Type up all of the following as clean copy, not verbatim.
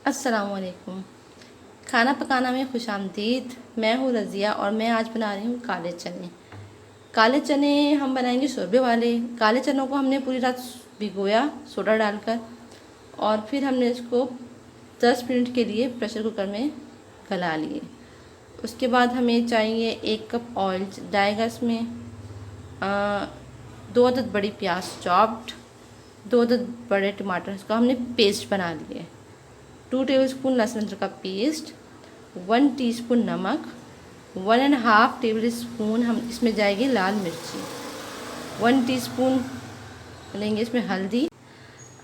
अस्सलामुअलैकुम। खाना पकाना में खुशामदीद। मैं हूँ रज़िया और मैं आज बना रही हूँ काले चने। काले चने हम बनाएंगे शोरबे वाले। काले चनों को हमने पूरी रात भिगोया सोडा डालकर और फिर हमने इसको 10 मिनट के लिए प्रेशर कुकर में गला लिए। उसके बाद हमें चाहिए 1 कप ऑयल डालेगा इसमें, 2 अदद बड़ी प्याज चॉप्ड, 2 अदद बड़े टमाटर, इसका हमने पेस्ट बना लिए, 2 टेबलस्पून लहसुन अदरक का पेस्ट, 1 टीस्पून नमक, 1.5 टेबलस्पून हम इसमें जाएगी लाल मिर्ची, 1 टीस्पून लेंगे इसमें हल्दी।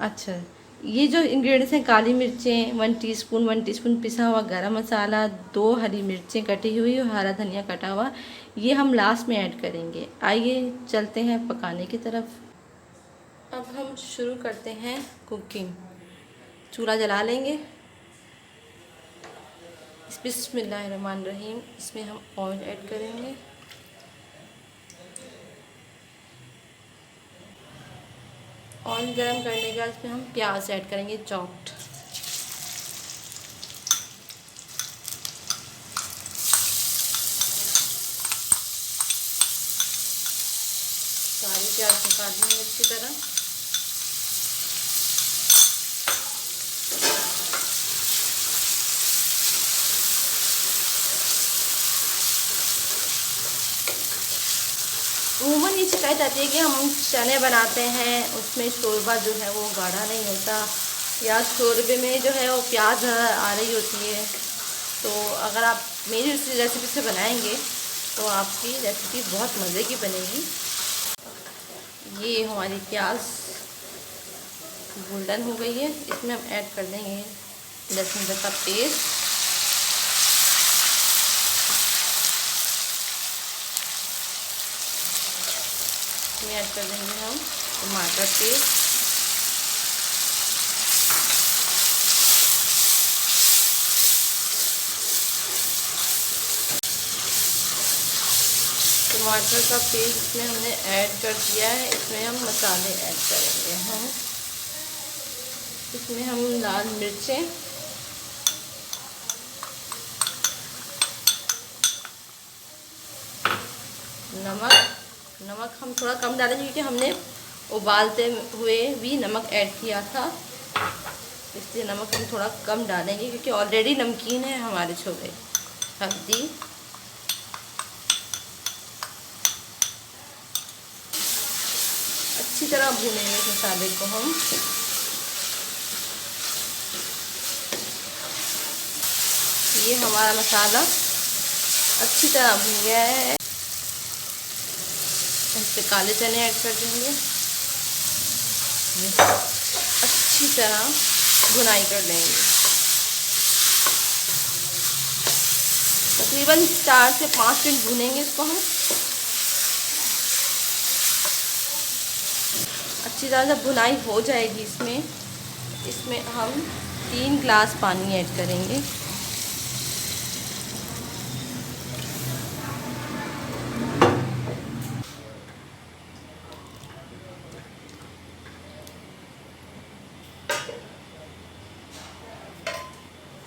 अच्छा, ये जो इंग्रेडिएंट्स हैं, काली मिर्चें 1 टीस्पून पिसा हुआ गरम मसाला, 2 हरी मिर्चें कटी हुई और हरा धनिया कटा हुआ, ये हम लास्ट में ऐड करेंगे। आइए चलते हैं पकाने की तरफ। अब हम शुरू करते हैं कुकिंग। चूल्हा जला लेंगे। बिस्मिल्लाहिर्रहमानिर्रहीम। इसमें हम ऑयल ऐड करेंगे। ऑयल गरम करने के बाद इसमें हम प्याज ऐड करेंगे चॉप्ड। सारी प्याज को काट लेंगे अच्छी तरह। अमूमन ये शिकायत आती है कि हम चने बनाते हैं उसमें शोरबा जो है वो गाढ़ा नहीं होता, या शोरबे में जो है वो प्याज आ रही होती है। तो अगर आप मेरी रेसिपी से बनाएंगे तो आपकी रेसिपी बहुत मज़े की बनेगी। ये हमारी प्याज गोल्डन हो गई है। इसमें हम ऐड कर देंगे लहसुन अदरक का पेस्ट, इसमें ऐड कर देंगे हम टमाटर पेस्ट, टमाटर का पेस्ट इसमें हमने ऐड कर दिया है। इसमें हम मसाले ऐड करेंगे। इसमें हम लाल मिर्चें, नमक हम थोड़ा कम डालेंगे क्योंकि हमने उबालते हुए भी नमक ऐड किया था, इसलिए नमक हम थोड़ा कम डालेंगे क्योंकि ऑलरेडी नमकीन है हमारे छोले। हल्दी, अच्छी तरह भूनेंगे इस मसाले को हम। ये हमारा मसाला अच्छी तरह भून गया है। इससे काले चने ऐड कर देंगे, अच्छी तरह भुनाई कर लेंगे। तकरीबन 4 से 5 मिनट भूनेंगे इसको हम। अच्छी तरह से भुनाई हो जाएगी इसमें हम 3 गिलास पानी ऐड करेंगे।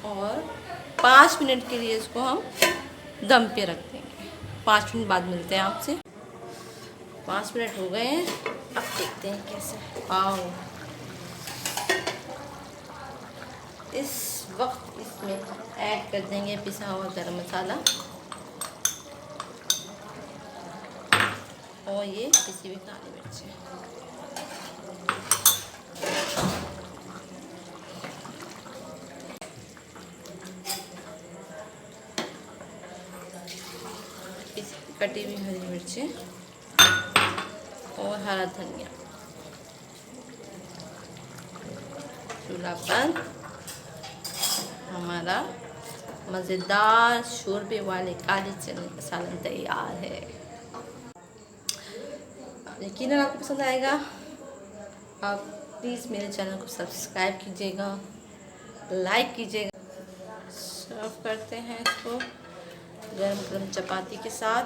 और 5 मिनट के लिए इसको हम दम पे रख देंगे। 5 मिनट बाद मिलते हैं आपसे। 5 मिनट हो गए हैं, अब देखते हैं कैसे। आओ, इस वक्त इसमें ऐड कर देंगे पिसा हुआ गरम मसाला और ये पिसी हुई काली मिर्चें। कटी हुई हरी मिर्चें और हरा धनिया। चूल्हा बंद। हमारा मज़ेदार शोरबे वाले काले चने का सालन तैयार है। यकीनन आपको पसंद आएगा। आप प्लीज़ मेरे चैनल को सब्सक्राइब कीजिएगा, लाइक कीजिएगा। सर्व करते हैं इसको गरम गरम चपाती के साथ।